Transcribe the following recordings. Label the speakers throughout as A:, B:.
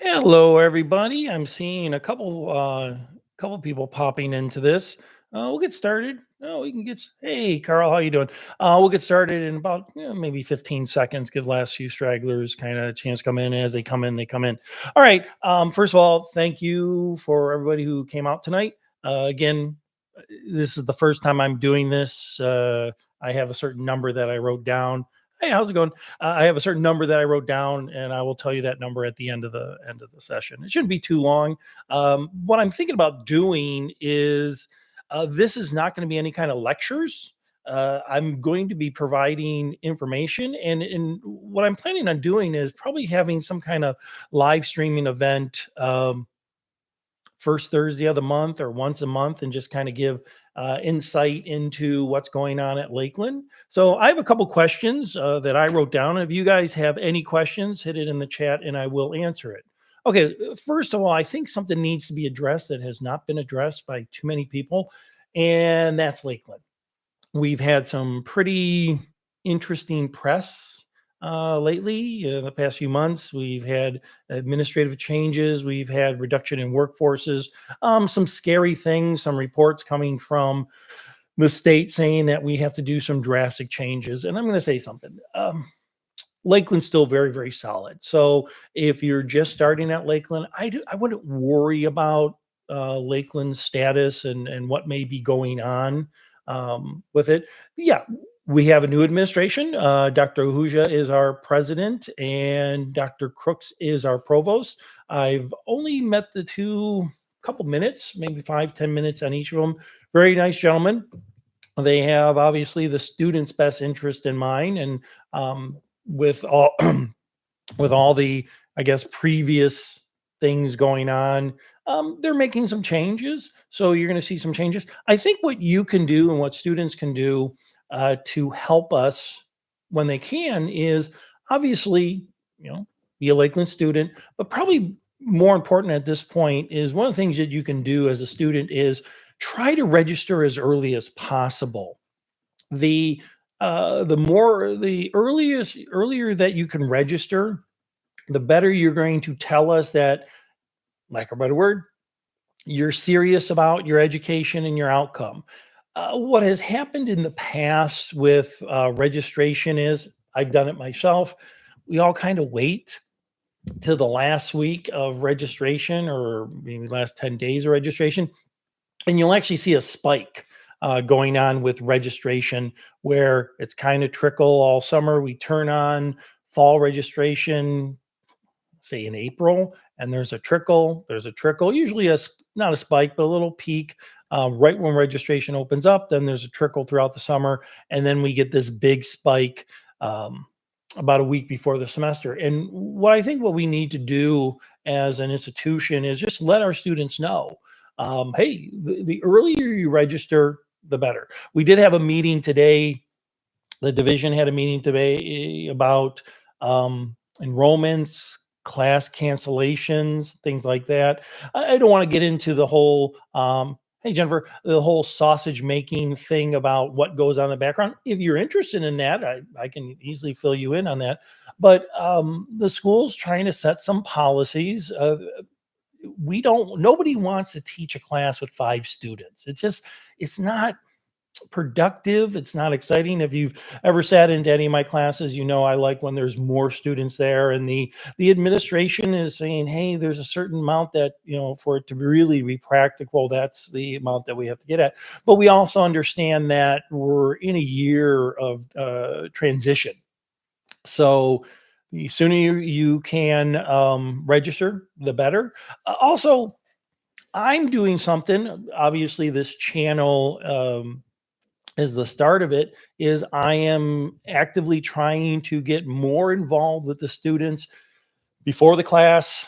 A: Hello, everybody. I'm seeing a couple people popping into this. We'll get started. Oh, we can Hey, Carl, how you doing? We'll get started in about maybe 15 seconds. Give last few stragglers kind of a chance to come in. As they come in, they come in. All right. First of all, thank you for everybody who came out tonight. Again, this is the first time I'm doing this. I have a certain number that I wrote down. Hey, how's it going? I have a certain number that I wrote down, and I will tell you that number at the end of the session. It shouldn't be too long. What I'm thinking about doing is this is not going to be any kind of lectures. I'm going to be providing information, and what I'm planning on doing is probably having some kind of live streaming event. First Thursday of the month or once a month and just kind of give insight into what's going on at Lakeland. So I have a couple questions that I wrote down. If you guys have any questions, hit it in the chat and I will answer it. Okay, first of all, I think something needs to be addressed that has not been addressed by too many people, and that's Lakeland. We've had some pretty interesting press lately. The past few months, we've had administrative changes, we've had reduction in workforces, some scary things, some reports coming from the state saying that we have to do some drastic changes. And I'm going to say something. Lakeland's still very, very solid. So if you're just starting at Lakeland, I wouldn't worry about Lakeland's status and what may be going on with it. Yeah, we have a new administration. Dr. Ahuja is our president, and Dr. Crooks is our provost. I've only met the two couple minutes, maybe 5-10 minutes on each of them. Very nice gentlemen. They have obviously the students' best interest in mind, and with all with all the, I guess, previous things going on, they're making some changes. So you're going to see some changes. I think what you can do and what students can do to help us when they can is obviously, be a Lakeland student, but probably more important at this point is one of the things that you can do as a student is try to register as early as possible. The earlier that you can register, the better you're going to tell us that, lack of a better word, you're serious about your education and your outcome. What has happened in the past with registration is, I've done it myself. We all kind of wait to the last week of registration or maybe last 10 days of registration, and you'll actually see a spike going on with registration where it's kind of trickle all summer. We turn on fall registration, say in April, and there's a trickle, usually not a spike, but a little peak right when registration opens up. Then there's a trickle throughout the summer, and then we get this big spike about a week before the semester. And what we need to do as an institution is just let our students know, hey, the earlier you register, the better. We did have a meeting today. The division had a meeting today about enrollments, class cancellations, things like that. I don't want to get into the whole, hey, Jennifer, the whole sausage making thing about what goes on in the background. If you're interested in that, I can easily fill you in on that. But the school's trying to set some policies. Nobody wants to teach a class with 5 students. It's not productive. It's not exciting. If you've ever sat into any of my classes, I like when there's more students there and the administration is saying, hey, there's a certain amount that, for it to really be practical, that's the amount that we have to get at. But we also understand that we're in a year of transition. So the sooner you can register, the better. Also, I'm doing something. Obviously, this channel is the start of it. Is I am actively trying to get more involved with the students before the class,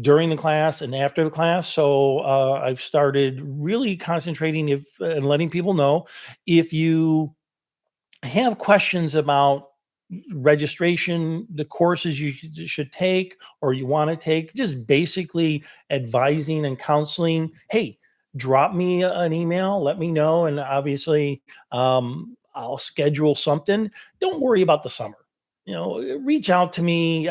A: during the class, and after the class. So I've started really concentrating and letting people know, if you have questions about registration, the courses you should take or you want to take, just basically advising and counseling, hey, drop me an email, let me know, and obviously I'll schedule something. Don't worry about the summer. Reach out to me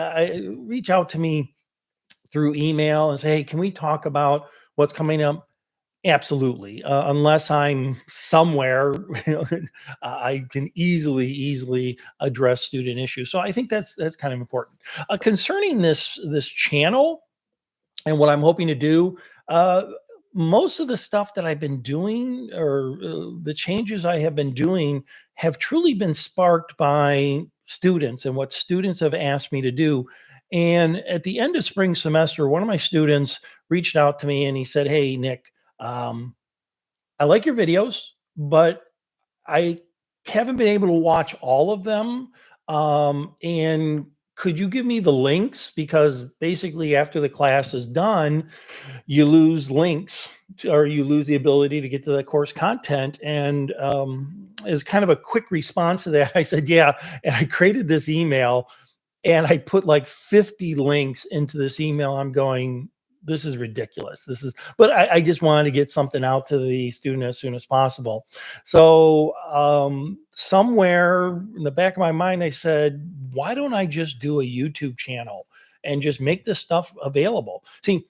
A: through email and say, hey, can we talk about what's coming up? Absolutely. Unless I'm somewhere, you know, I can easily address student issues. So I think that's kind of important. Concerning this channel, and what I'm hoping to do, uh, most of the stuff that I've been doing, or the changes I have been doing, have truly been sparked by students and what students have asked me to do. And at the end of spring semester, one of my students reached out to me and he said, "Hey, Nick, um, I like your videos, but I haven't been able to watch all of them. And could you give me the links? Because basically, after the class is done, you lose links or you lose the ability to get to the course content." And as kind of a quick response to that, I said, "Yeah." And I created this email and I put like 50 links into this email. I'm going, this is ridiculous. But I just wanted to get something out to the student as soon as possible. So somewhere in the back of my mind, I said, why don't I just do a YouTube channel and just make this stuff available? See,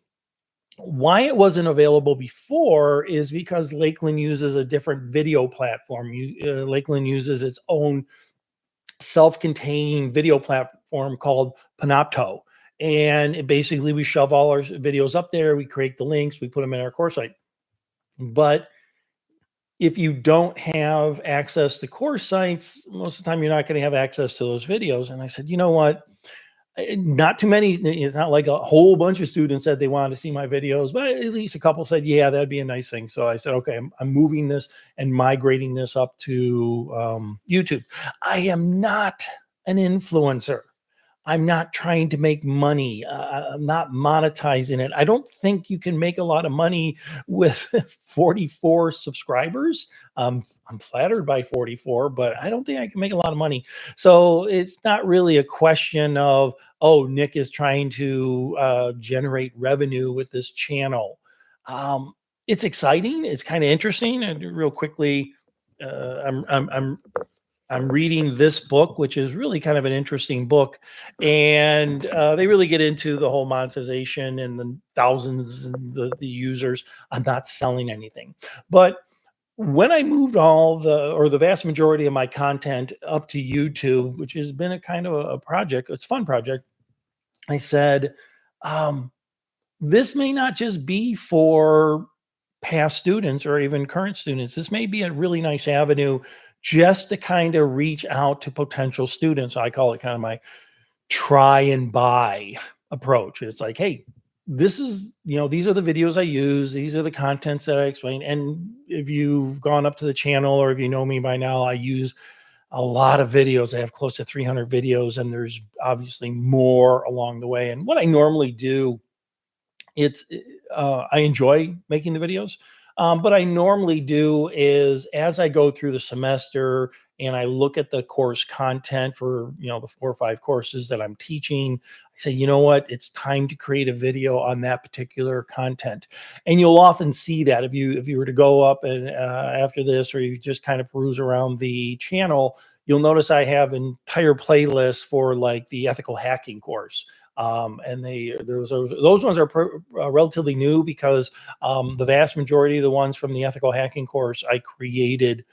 A: why it wasn't available before is because Lakeland uses a different video platform. Lakeland uses its own self-contained video platform called Panopto. And basically, we shove all our videos up there. We create the links. We put them in our course site. But if you don't have access to course sites, most of the time you're not going to have access to those videos. And I said, you know what? Not too many. It's not like a whole bunch of students said they wanted to see my videos, but at least a couple said, yeah, that'd be a nice thing. So I said, okay, I'm moving this and migrating this up to YouTube. I am not an influencer. I'm not trying to make money. I'm not monetizing it. I don't think you can make a lot of money with 44 subscribers. I'm flattered by 44, but I don't think I can make a lot of money. So it's not really a question of, oh, Nick is trying to generate revenue with this channel. It's exciting. It's kind of interesting. And real quickly, I'm reading this book, which is really kind of an interesting book, and they really get into the whole monetization and the thousands, the users. I'm not selling anything, but when I moved the vast majority of my content up to YouTube, which has been a kind of a project, it's a fun project. I said, um, this may not just be for past students or even current students. This may be a really nice avenue just to kind of reach out to potential students. I call it kind of my try and buy approach. It's like, hey, this is, these are the videos I use. These are the contents that I explain. And if you've gone up to the channel or if you know me by now, I use a lot of videos. I have close to 300 videos, and there's obviously more along the way. And what I normally do, it's I enjoy making the videos. But I normally do is as I go through the semester and I look at the course content for the 4 or 5 courses that I'm teaching, I say, you know what, it's time to create a video on that particular content. And you'll often see that if you were to go up and after this, or you just kind of peruse around the channel, you'll notice I have entire playlists for like the ethical hacking course. And those ones are relatively new because the vast majority of the ones from the ethical hacking course I created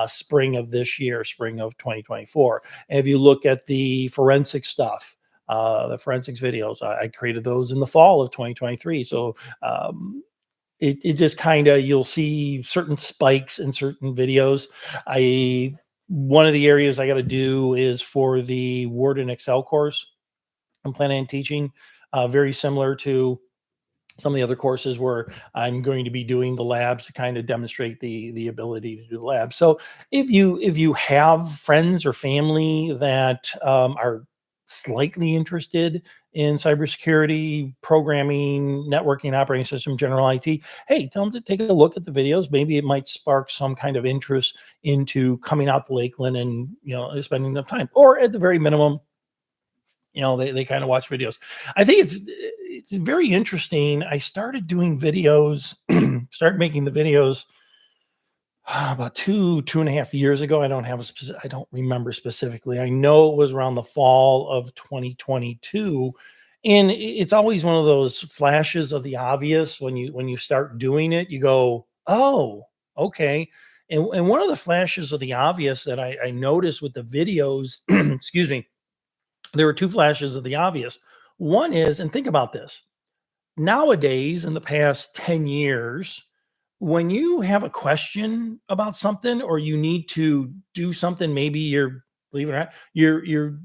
A: spring of this year, spring of 2024. And if you look at the forensic stuff, the forensics videos, I created those in the fall of 2023. So it just kind of, you'll see certain spikes in certain videos. One of the areas I got to do is for the Word and Excel course I'm planning on teaching, very similar to some of the other courses where I'm going to be doing the labs to kind of demonstrate the ability to do the labs. So if you have friends or family that are slightly interested in cybersecurity, programming, networking, operating system, general IT, hey, tell them to take a look at the videos. Maybe it might spark some kind of interest into coming out to Lakeland and spending enough time, or at the very minimum, they kind of watch videos. I think it's very interesting. I started doing videos, started making the videos about 2.5 years ago. I don't remember specifically. I know it was around the fall of 2022. And it's always one of those flashes of the obvious when you start doing it, you go, "Oh, okay." And one of the flashes of the obvious that I noticed with the videos, excuse me, there were two flashes of the obvious. One is, and think about this, nowadays in the past 10 years, when you have a question about something or you need to do something, maybe you're, believe it or not, you're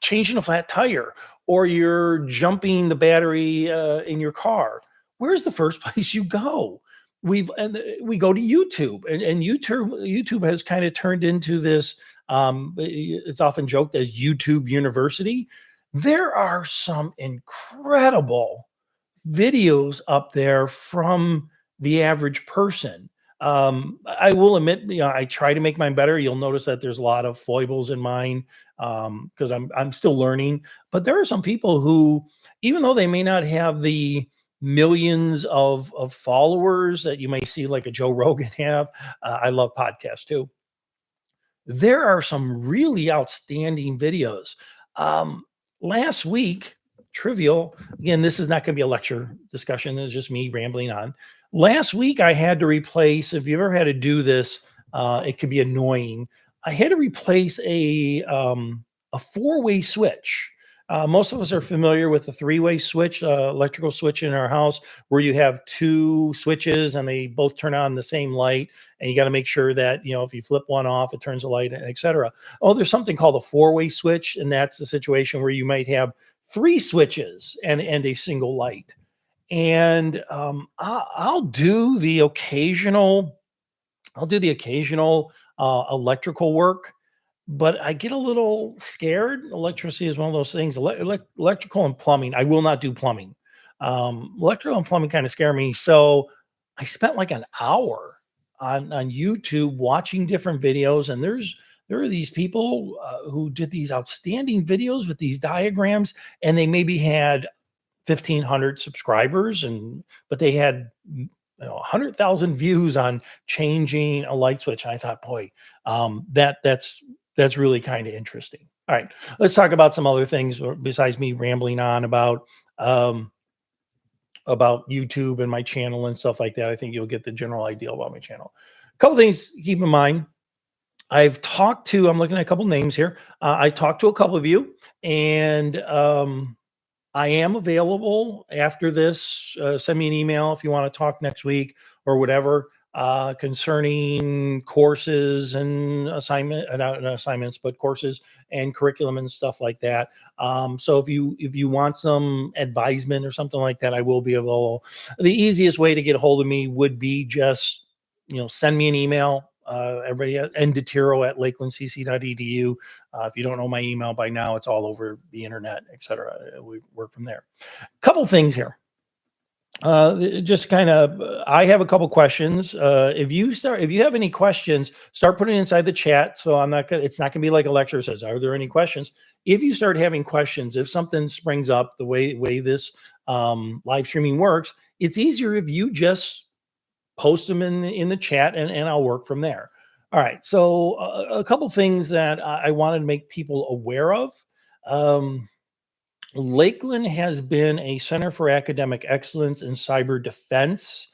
A: changing a flat tire or you're jumping the battery in your car, where's the first place you go? We go to YouTube, and YouTube has kind of turned into this. It's often joked as YouTube University. There are some incredible videos up there from the average person. I will admit, I try to make mine better. You'll notice that there's a lot of foibles in mine because I'm still learning. But there are some people who, even though they may not have the millions of followers that you may see like a Joe Rogan have, I love podcasts too. There are some really outstanding videos. Um, Last week, trivial, again, this is not going to be a lecture discussion. It's just me rambling on. Last week, I had to replace, if you ever had to do this, it could be annoying. I had to replace a four-way switch. Most of us are familiar with the three-way switch, electrical switch in our house, where you have two switches and they both turn on the same light, and you got to make sure that if you flip one off, it turns the light, etc. Oh, there's something called a four-way switch, and that's the situation where you might have three switches and a single light. And I'll do the occasional, electrical work, but I get a little scared. Electricity is one of those things. Electrical and plumbing, I will not do plumbing. Electrical and plumbing kind of scare me. So I spent like an hour on YouTube watching different videos, and there are these people who did these outstanding videos with these diagrams, and they maybe had 1,500 subscribers, but they had 100,000 views on changing a light switch. And I thought, boy, that's really kind of interesting. All right, let's talk about some other things besides me rambling on about YouTube and my channel and stuff like that. I think you'll get the general idea about my channel. A couple things to keep in mind. I'm looking at a couple names here. I talked to a couple of you, and I am available after this. Send me an email if you want to talk next week or whatever concerning courses and not assignments, but courses and curriculum and stuff like that. So if you want some advisement or something like that, I will be available. The easiest way to get a hold of me would be just send me an email. Everybody at ndetiro@lakelandcc.edu. If you don't know my email by now, it's all over the internet, etc. We work from there. Couple things here. Just kind of, I have a couple questions. If you have any questions, start putting it inside the chat. So it's not gonna be like a lecture says, are there any questions? If you start having questions, if something springs up, the way this live streaming works, it's easier if you just post them in the chat, and I'll work from there. All right. So a couple things that I wanted to make people aware of. Lakeland has been a Center for Academic Excellence in Cyber Defense.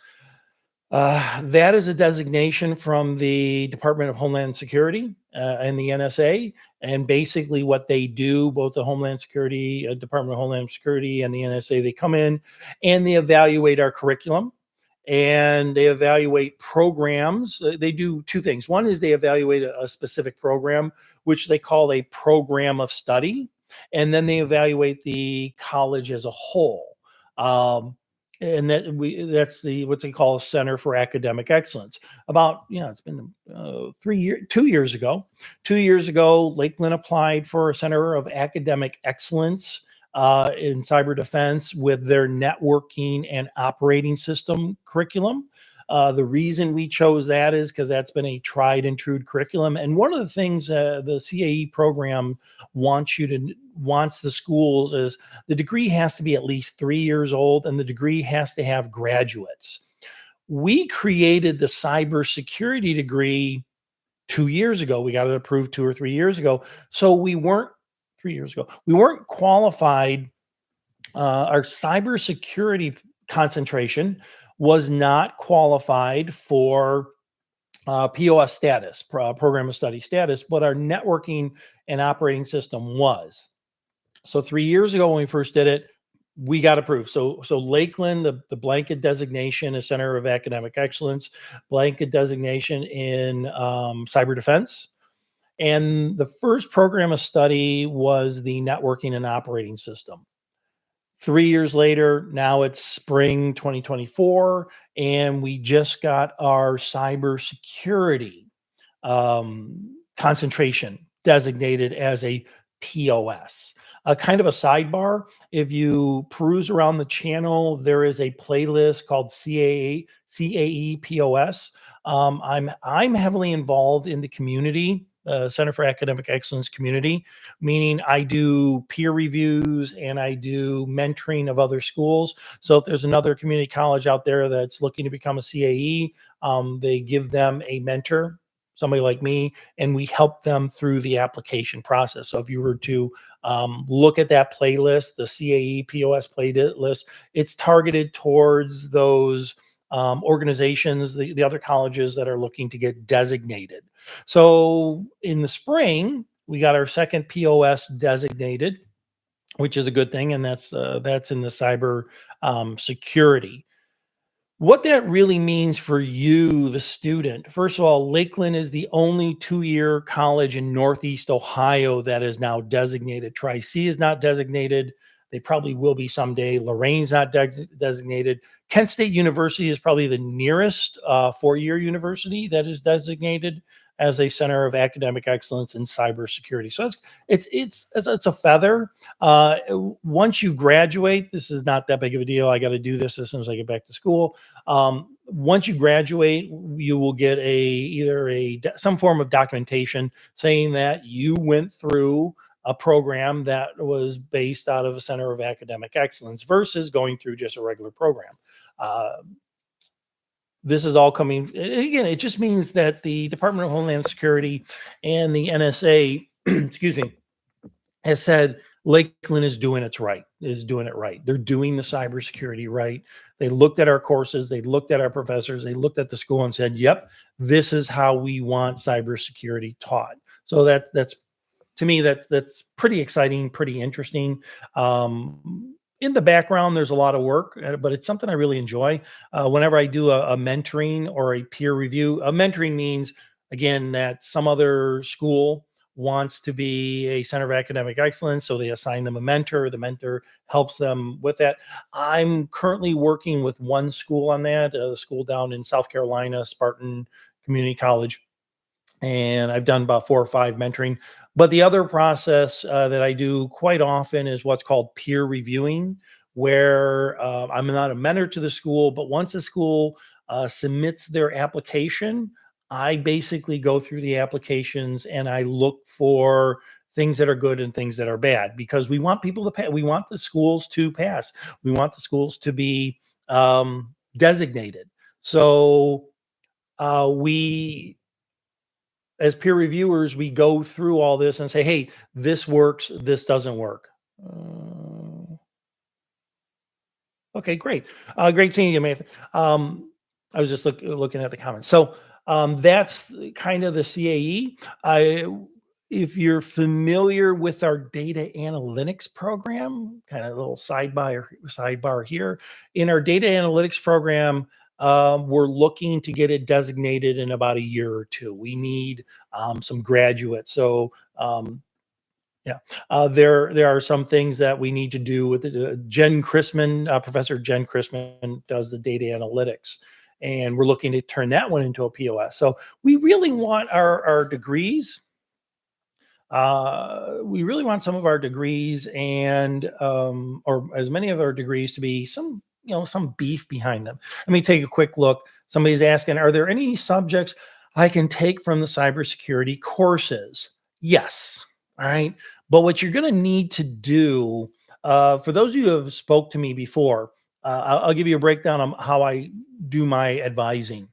A: That is a designation from the Department of Homeland Security and the NSA. And basically what they do, both the Homeland Security, Department of Homeland Security and the NSA, they come in and they evaluate our curriculum and they evaluate programs. They do two things. One is they evaluate a specific program, which they call a program of study. And then they evaluate the college as a whole. And that's what they call a Center for Academic Excellence. It's been 2 years ago. 2 years ago, Lakeland applied for a Center of Academic Excellence in cyber defense with their networking and operating system curriculum. The reason we chose that is because that's been a tried and true curriculum. And one of the things the CAE program wants the schools is the degree has to be at least 3 years old and the degree has to have graduates. We created the cybersecurity degree 2 years ago. We got it approved 2 or 3 years ago. So we weren't 3 years ago. We weren't qualified Our cybersecurity concentration was not qualified for POS status, program of study status, but our networking and operating system was. So 3 years ago, when we first did it, we got approved. So Lakeland, the blanket designation is Center of Academic Excellence, blanket designation in cyber defense. And the first program of study was the networking and operating system. 3 years later, now it's spring 2024, and we just got our cybersecurity concentration designated as a POS. A kind of a sidebar. If you peruse around the channel, there is a playlist called CAE POS. I'm heavily involved in the community, Center for Academic Excellence community, meaning I do peer reviews and I do mentoring of other schools. So if there's another community college out there that's looking to become a CAE, they give them a mentor, somebody like me, and we help them through the application process. So if you were to look at that playlist, the CAE POS playlist, it's targeted towards those organizations, the other colleges that are looking to get designated. So in the spring, we got our second POS designated, which is a good thing, and that's in the cyber security. What that really means for you, the student, first of all, Lakeland is the only 2-year college in Northeast Ohio that is now designated. Tri-C is not designated. They probably will be someday. Lorraine's not designated. Kent State University is probably the nearest 4-year university that is designated as a center of academic excellence in cybersecurity. So it's a feather. Once you graduate, this is not that big of a deal. I got to do this as soon as I get back to school. Once you graduate, you will get some form of documentation saying that you went through a program that was based out of a center of academic excellence versus going through just a regular program. Uh, this is all coming, again, it just means that the Department of Homeland Security and the NSA, excuse me, has said Lakeland is doing it right. They're doing the cybersecurity right. They looked at our courses, they looked at our professors, they looked at the school and said, "Yep, this is how we want cybersecurity taught." So that's to me that's pretty exciting, pretty interesting. In the background, there's a lot of work, but it's something I really enjoy. Whenever I do a mentoring or a peer review, a mentoring means again that some other school wants to be a center of academic excellence, so they assign them a mentor. The mentor helps them with that. I'm currently working with one school on that, a school down in South Carolina, Spartan Community College, and I've done about 4 or 5 mentoring. But the other process that I do quite often is what's called peer reviewing, where I'm not a mentor to the school, but once the school submits their application, I basically go through the applications and I look for things that are good and things that are bad because we want people to pass. We want the schools to pass. We want the schools to be designated. So we as peer reviewers, we go through all this and say, hey, this works, this doesn't work. Uh, okay, great. Great seeing you, Matthew. I was just looking at the comments. So that's kind of the CAE. If you're familiar with our data analytics program, kind of a little sidebar here. In our data analytics program, we're looking to get it designated in about a year or two. We need some graduates. So yeah, there are some things that we need to do with it. Jen Chrisman, Professor Jen Chrisman does the data analytics, and we're looking to turn that one into a POS. So we really want our degrees. We really want some of our degrees and or as many of our degrees to be some beef behind them. Let me take a quick look. Somebody's asking, are there any subjects I can take from the cybersecurity courses? Yes. All right. But what you're going to need to do, for those of you who have spoke to me before, I'll give you a breakdown on how I do my advising.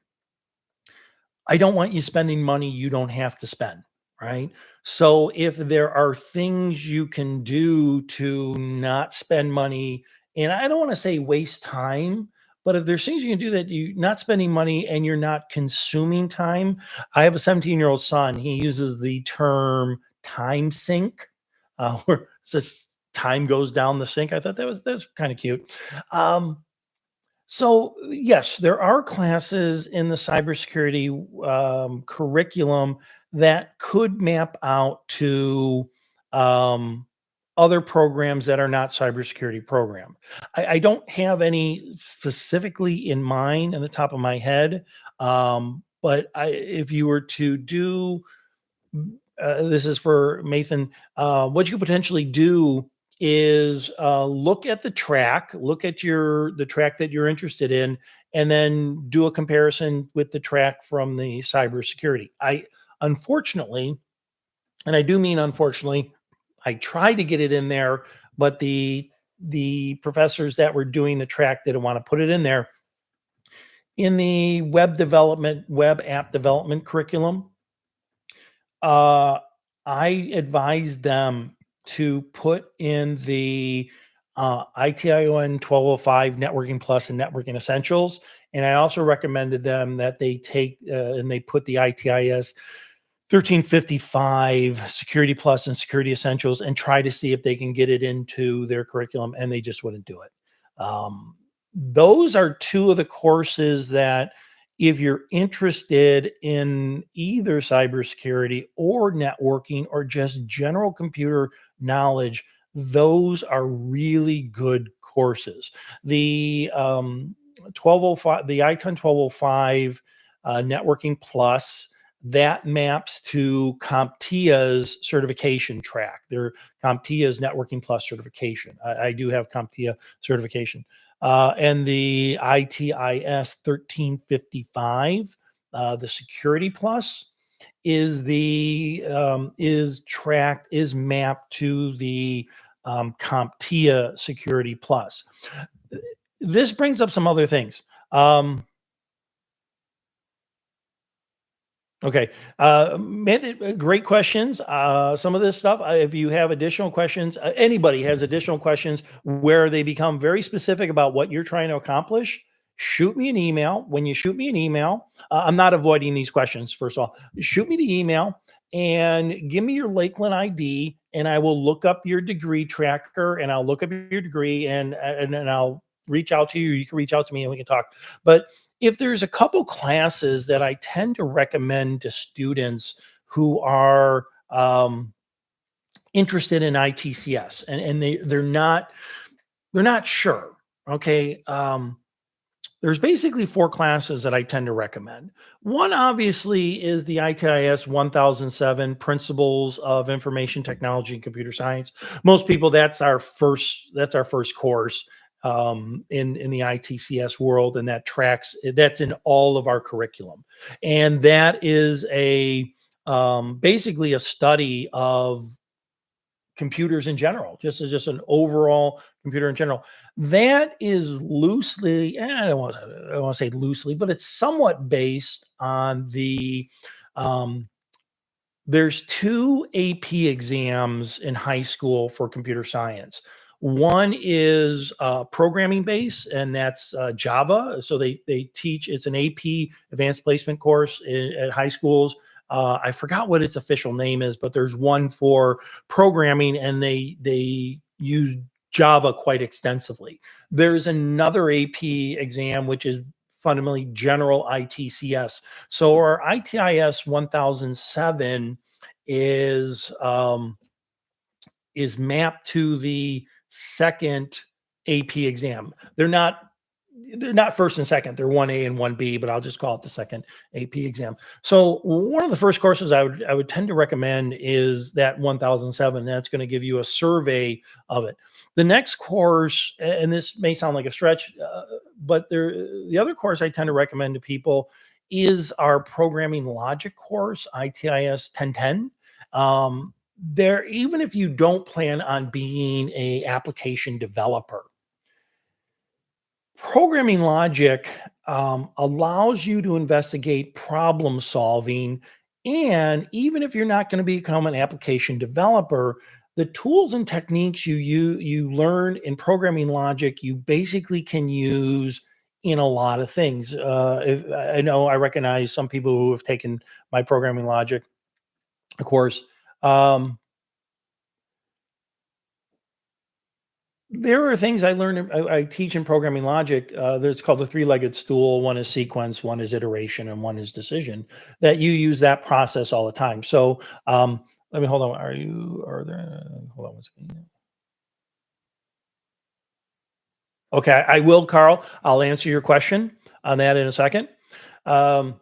A: I don't want you spending money you don't have to spend, right? So if there are things you can do to not spend money, and I don't want to say waste time, but if there's things you can do that you not spending money and you're not consuming time. I have a 17-year-old son. He uses the term time sink, where it says time goes down the sink. I thought that's kind of cute. Um, so, yes, there are classes in the cybersecurity curriculum that could map out to um, other programs that are not cybersecurity program. I don't have any specifically in mind in the top of my head, but if you were to do this is for Mathan. What you could potentially do is look at the track, look at the track that you're interested in, and then do a comparison with the track from the cybersecurity. I unfortunately, and I do mean unfortunately, I tried to get it in there, but the professors that were doing the track didn't want to put it in there in the web app development curriculum. uh, I advise them to put in the ITION 1205 Networking Plus and Networking Essentials. And I also recommended them that they take and they put the ITIS 1355 Security Plus and Security Essentials and try to see if they can get it into their curriculum. And they just wouldn't do it. Those are two of the courses that if you're interested in either cybersecurity or networking or just general computer knowledge, those are really good courses. The 1205, the ITON 1205 Networking Plus, that maps to CompTIA's certification track. Their CompTIA's Networking Plus certification. I do have CompTIA certification. And the ITIS 1355, the Security Plus, is mapped to the CompTIA Security Plus. This brings up some other things. Okay. Great questions. Some of this stuff, if you have additional questions, anybody has additional questions where they become very specific about what you're trying to accomplish, shoot me an email. When you shoot me an email, I'm not avoiding these questions, first of all. Shoot me the email and give me your Lakeland ID, and I will look up your degree tracker and I'll look up your degree and I'll reach out to you. You can reach out to me and we can talk. But if there's a couple classes that I tend to recommend to students who are interested in ITCS and they're not sure. Okay. There's basically four classes that I tend to recommend. One obviously is the ITIS 1007 Principles of Information Technology and Computer Science. Most people, that's our first course in the ITCS world, and that's in all of our curriculum. And that is a basically a study of computers in general, just an overall computer in general. That is loosely, I don't want to say loosely, but it's somewhat based on um, there's two AP exams in high school for computer science. One is programming base, and that's Java. So they teach, it's an AP advanced placement course at high schools. I forgot what its official name is, but there's one for programming, and they use Java quite extensively. There's another AP exam which is fundamentally general ITCS. So our ITIS 1007 is mapped to the second AP exam. They're not first and second. They're 1A and 1B, but I'll just call it the second AP exam. So one of the first courses I would tend to recommend is that 1007. That's going to give you a survey of it. The next course, and this may sound like a stretch, but the other course I tend to recommend to people is our programming logic course, ITIS 1010. There, even if you don't plan on being a application developer, programming logic allows you to investigate problem solving And even if you're not going to become an application developer, the tools and techniques you learn in programming logic, you basically can use in a lot of things. If, I know I recognize some people who have taken my programming logic course. Um, there are things I learned. I teach in programming logic. That's called the three-legged stool. One is sequence, one is iteration, and one is decision. That you use that process all the time. So let me hold on. Are you? Are there? Hold on one second. Okay, I will, Carl. I'll answer your question on that in a second. Um,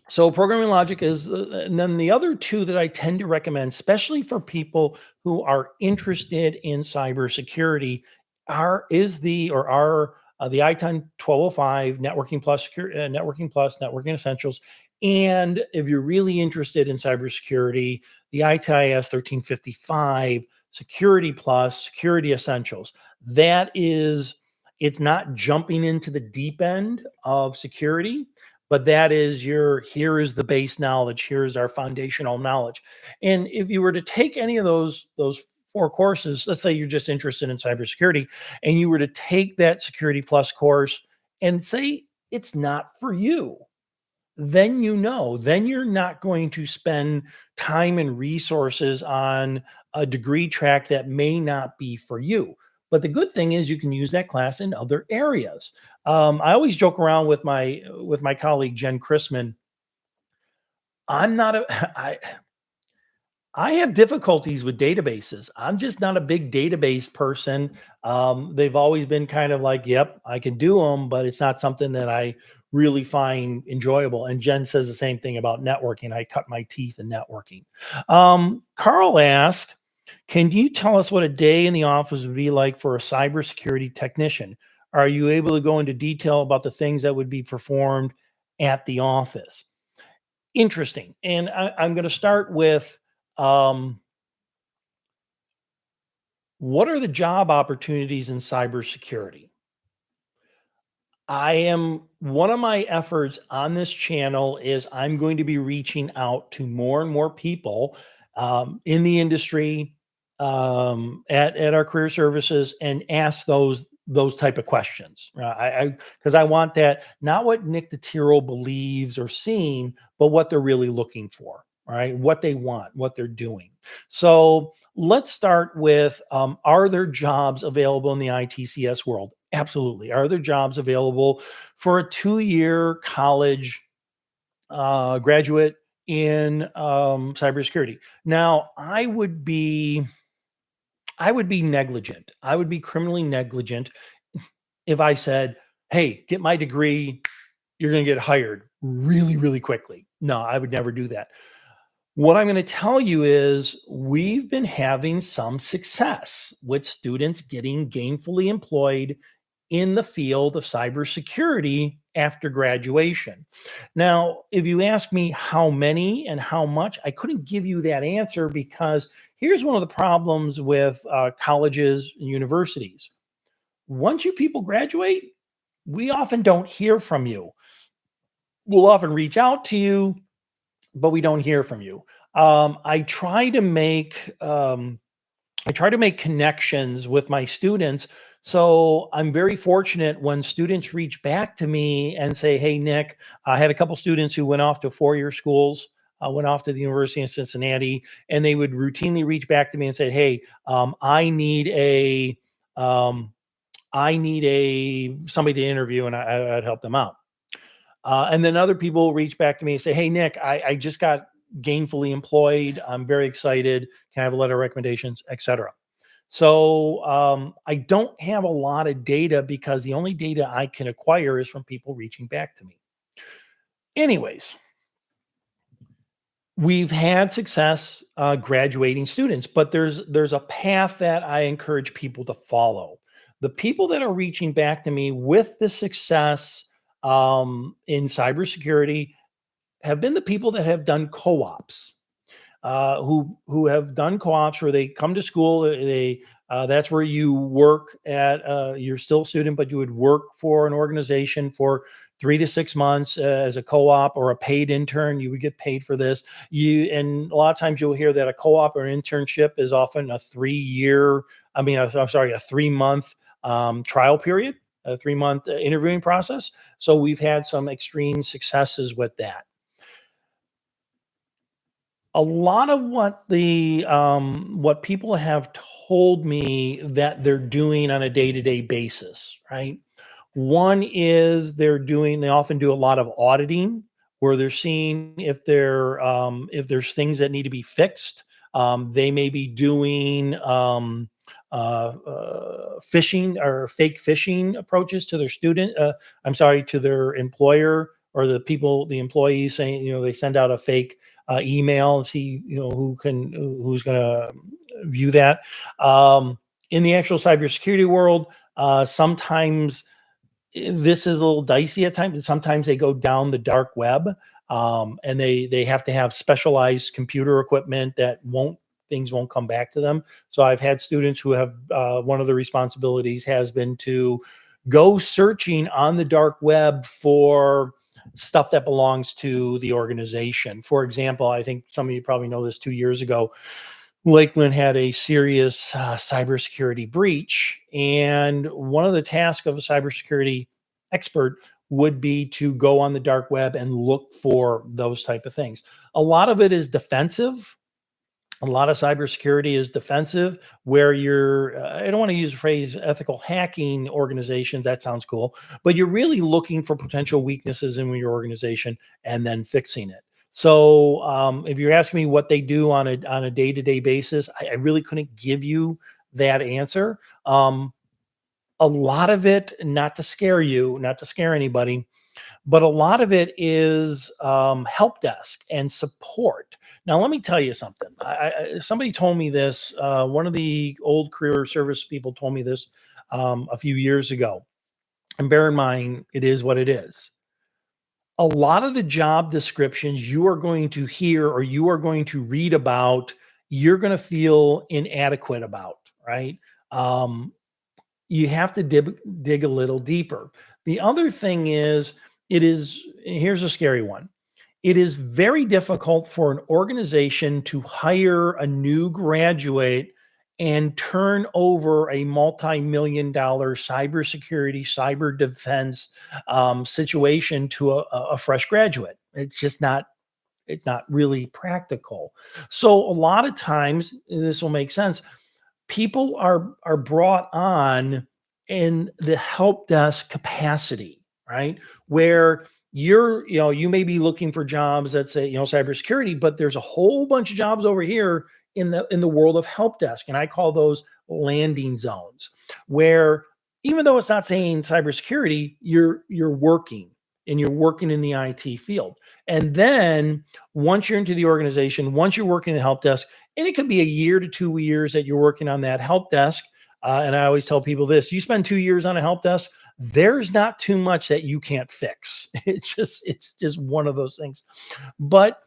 A: So programming logic is, and then the other two that I tend to recommend, especially for people who are interested in cybersecurity, are is the or are the ITIN 1205 Networking Plus Networking Plus Networking Essentials, and if you're really interested in cybersecurity, the ITIS 1355 Security Plus Security Essentials. That is, it's not jumping into the deep end of security, but that is your here is the base knowledge, here's our foundational knowledge. And if you were to take any of those four courses, let's say you're just interested in cybersecurity, and you were to take that security plus course and say it's not for you, then then you're not going to spend time and resources on a degree track that may not be for you. But the good thing is you can use that class in other areas. I always joke around with my colleague Jen Chrisman. I'm not a I have difficulties with databases. I'm just not a big database person. They've always been kind of like, yep, I can do them, but it's not something that I really find enjoyable. And Jen says the same thing about networking. I cut my teeth in networking. Carl asked, can you tell us what a day in the office would be like for a cybersecurity technician? Are you able to go into detail about the things that would be performed at the office? Interesting. And I'm going to start with um, what are the job opportunities in cybersecurity? I am one of my efforts on this channel is I'm going to be reaching out to more and more people in the industry, at our career services, and ask those type of questions. Because I want that, not what Nick DeTiro believes or seeing, but what they're really looking for. Right, what they want, what they're doing. So let's start with: are there jobs available in the ITCS world? Absolutely. Are there jobs available for a 2-year college graduate in cybersecurity? Now, I would be negligent. I would be criminally negligent if I said, "Hey, get my degree. You're going to get hired really, really quickly." No, I would never do that. What I'm going to tell you is we've been having some success with students getting gainfully employed in the field of cybersecurity after graduation. Now, if you ask me how many and how much, I couldn't give you that answer because here's one of the problems with colleges and universities. Once you people graduate, we often don't hear from you. We'll often reach out to you, but we don't hear from you. I try to make connections with my students. So I'm very fortunate when students reach back to me and say, "Hey, Nick, I had a couple students who went off to 4-year schools, went off to the University of Cincinnati, and they would routinely reach back to me and say, "Hey, um, I need a somebody to interview," and I'd help them out. And then other people reach back to me and say, "Hey, Nick, I just got gainfully employed. I'm very excited. Can I have a letter of recommendations, etc." So I don't have a lot of data because the only data I can acquire is from people reaching back to me. Anyways, we've had success graduating students, but there's a path that I encourage people to follow. The people that are reaching back to me with the success in cybersecurity have been the people that have done co-ops, who have done co-ops where they come to school. They That's where you work at. You're still a student, but you would work for an organization for 3 to 6 months as a co-op or a paid intern. You would get paid for this. And a lot of times you'll hear that a co-op or internship is often a 3 year. I'm sorry, a 3 month trial period, a 3 month interviewing process. So we've had some extreme successes with that. A lot of what people have told me that they're doing on a day-to-day basis, right? One is they often do a lot of auditing where they're seeing if there's things that need to be fixed. They may be doing phishing or fake phishing approaches to their to their employer, or the employees, saying, they send out a fake email and see, who's going to view that. In the actual cybersecurity world, sometimes this is a little dicey at times. Sometimes they go down the dark web, and they have to have specialized computer equipment that won't things won't come back to them. So I've had students who have one of the responsibilities has been to go searching on the dark web for stuff that belongs to the organization. For example, I think some of you probably know this. 2 years ago, Lakeland had a serious cybersecurity breach, and one of the tasks of a cybersecurity expert would be to go on the dark web and look for those type of things. A lot of it is defensive. A lot of cybersecurity is defensive, where I don't want to use the phrase ethical hacking organizations. That sounds cool, but you're really looking for potential weaknesses in your organization and then fixing it. So, if you're asking me what they do on a day to day basis, I really couldn't give you that answer. A lot of it, not to scare you, not to scare anybody, but a lot of it is help desk and support. Now, let me tell you something. Somebody told me this. One of the old career service people told me this a few years ago. And bear in mind, it is what it is. A lot of the job descriptions you are going to hear or you are going to read about, you're going to feel inadequate about, right? Um, you have to dig a little deeper. The other thing is, here's a scary one. It is very difficult for an organization to hire a new graduate and turn over a multi-million dollar cybersecurity, cyber defense situation to a fresh graduate. It's not really practical. So a lot of times, and this will make sense, people are brought on in the help desk capacity, right? Where you may be looking for jobs that say, cybersecurity, but there's a whole bunch of jobs over here in the world of help desk. And I call those landing zones, where even though it's not saying cybersecurity, you're working, and you're working in the IT field. And then once you're into the organization, once you're working the help desk, and it could be a year to 2 years that you're working on that help desk. And I always tell people this: you spend 2 years on a help desk, there's not too much that you can't fix. It's just one of those things. But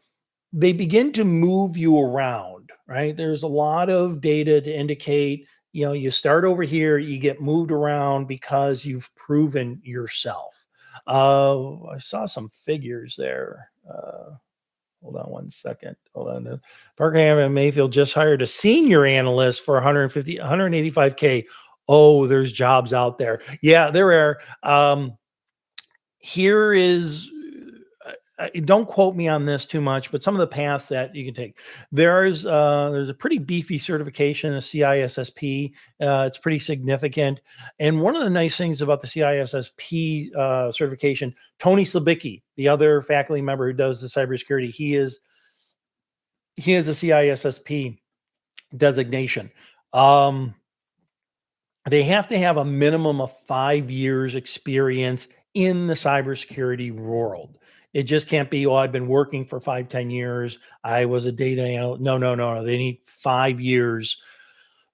A: they begin to move you around, right? There's a lot of data to indicate, you start over here, you get moved around because you've proven yourself. I saw some figures there. Hold on one second. Hold on. Parkham and Mayfield just hired a senior analyst for 185K. Oh, there's jobs out there. Yeah, there are. Here is, don't quote me on this too much, but some of the paths that you can take. There's a pretty beefy certification, a CISSP. It's pretty significant. And one of the nice things about the CISSP certification, Tony Slabicki, the other faculty member who does the cybersecurity, he has a CISSP designation. They have to have a minimum of 5 years experience in the cybersecurity world. It just can't be, oh, I've been working for 5, 10 years. I was a data analyst. No, no, no, no. They need 5 years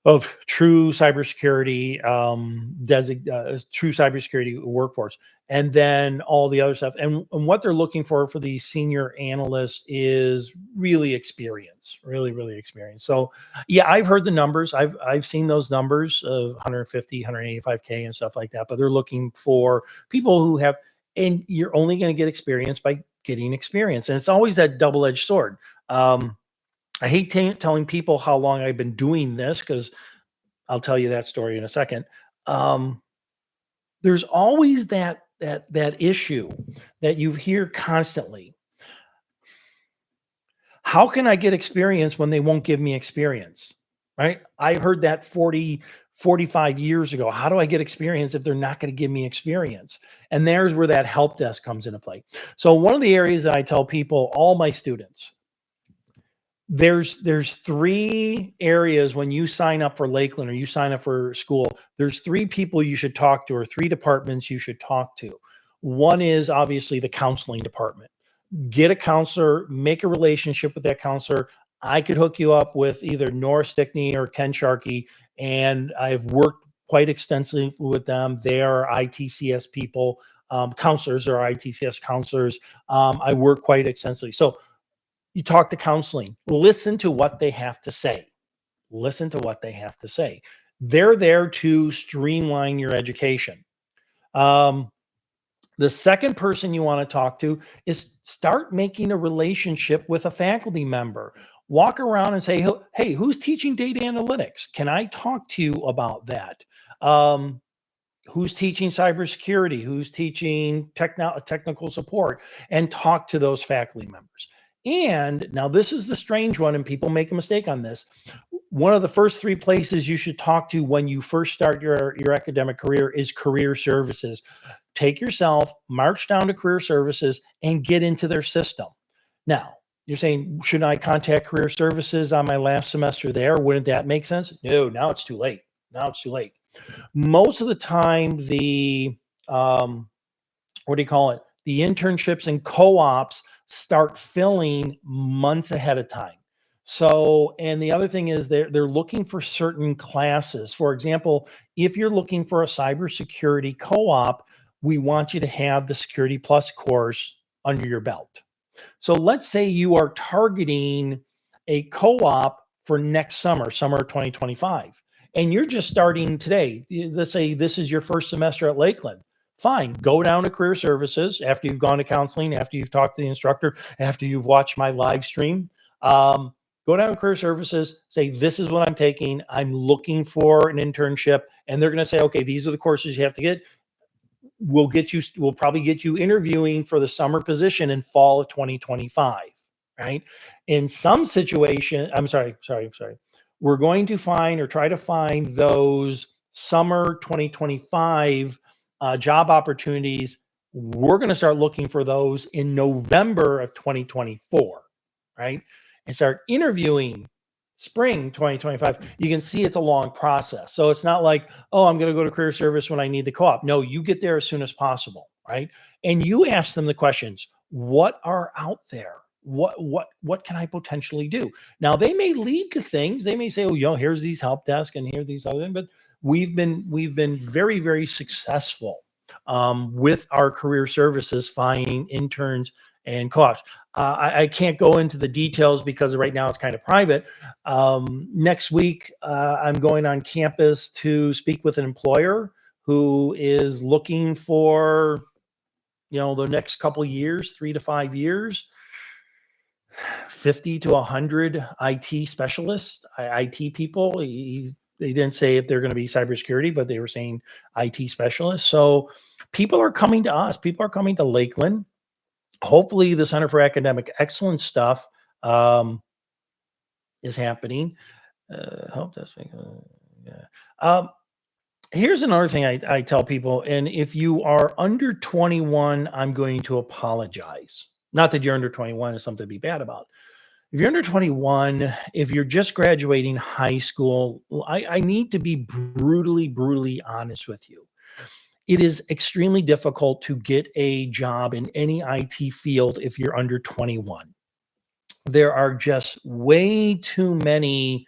A: of true cybersecurity, true cybersecurity workforce, and then all the other stuff. And what they're looking for the senior analyst is really experience, really, really experience. So, yeah, I've heard the numbers. I've seen those numbers of 150, 185K and stuff like that. But they're looking for people who have. And you're only going to get experience by getting experience. And it's always that double-edged sword. I hate telling people how long I've been doing this because I'll tell you that story in a second. Um, there's always that issue that you hear constantly. How can I get experience when they won't give me experience? Right? I heard that 45 years ago. How do I get experience if they're not going to give me experience? And there's where that help desk comes into play. So one of the areas that I tell people, all my students, there's three areas when you sign up for Lakeland or you sign up for school. There's three people you should talk to, or three departments you should talk to. One is obviously the counseling department. Get a counselor, make a relationship with that counselor. I could hook you up with either Nora Stickney or Ken Sharkey, and I've worked quite extensively with them. They are ITCS people. Counselors are ITCS counselors. I work quite extensively. So you talk to counseling, listen to what they have to say. Listen to what they have to say. They're there to streamline your education. The second person you want to talk to is start making a relationship with a faculty member. Walk around and say, hey, who's teaching data analytics? Can I talk to you about that? Who's teaching cybersecurity? Who's teaching technical support? And talk to those faculty members. And now this is the strange one, and people make a mistake on this. One of the first three places you should talk to when you first start your academic career is career services. Take yourself, march down to career services, and get into their system. Now, you're saying, should I contact career services on my last semester there? Wouldn't that make sense? No, now it's too late. Now it's too late. Most of the time, the what do you call it? The internships and co-ops start filling months ahead of time. So, and the other thing is they're looking for certain classes. For example, if you're looking for a cybersecurity co-op, we want you to have the Security Plus course under your belt. So let's say you are targeting a co-op for next summer, summer 2025, and you're just starting today. Let's say this is your first semester at Lakeland. Fine, go down to career services after you've gone to counseling, after you've talked to the instructor, after you've watched my live stream. Go down to career services, say, this is what I'm taking. I'm looking for an internship. And they're going to say, okay, these are the courses you have to get. We'll probably get you interviewing for the summer position in fall of 2025, right? In some situation, I'm sorry. We're going to find or try to find those summer 2025 job opportunities. We're going to start looking for those in November of 2024, right? And start interviewing spring 2025. You can see it's a long process. So it's not like, oh, I'm going to go to career service when I need the co-op. No, you get there as soon as possible, right? And you ask them the questions, what are out there? What can I potentially do? Now they may lead to things. They may say, oh, here's these help desk and here these other things, but we've been very, very successful with our career services finding interns and co-ops. I can't go into the details because right now it's kind of private. Next week, I'm going on campus to speak with an employer who is looking for, the next couple of years, 3 to 5 years, 50 to 100 IT specialists, IT people. They didn't say if they're going to be cybersecurity, but they were saying IT specialists. So people are coming to us. People are coming to Lakeland. Hopefully the Center for Academic Excellence stuff is happening. Help desk. Here's another thing I tell people, and if you are under 21, I'm going to apologize. Not that you're under 21 is something to be bad about. If you're under 21, if you're just graduating high school, I need to be brutally honest with you. It is extremely difficult to get a job in any IT field if you're under 21. There are just way too many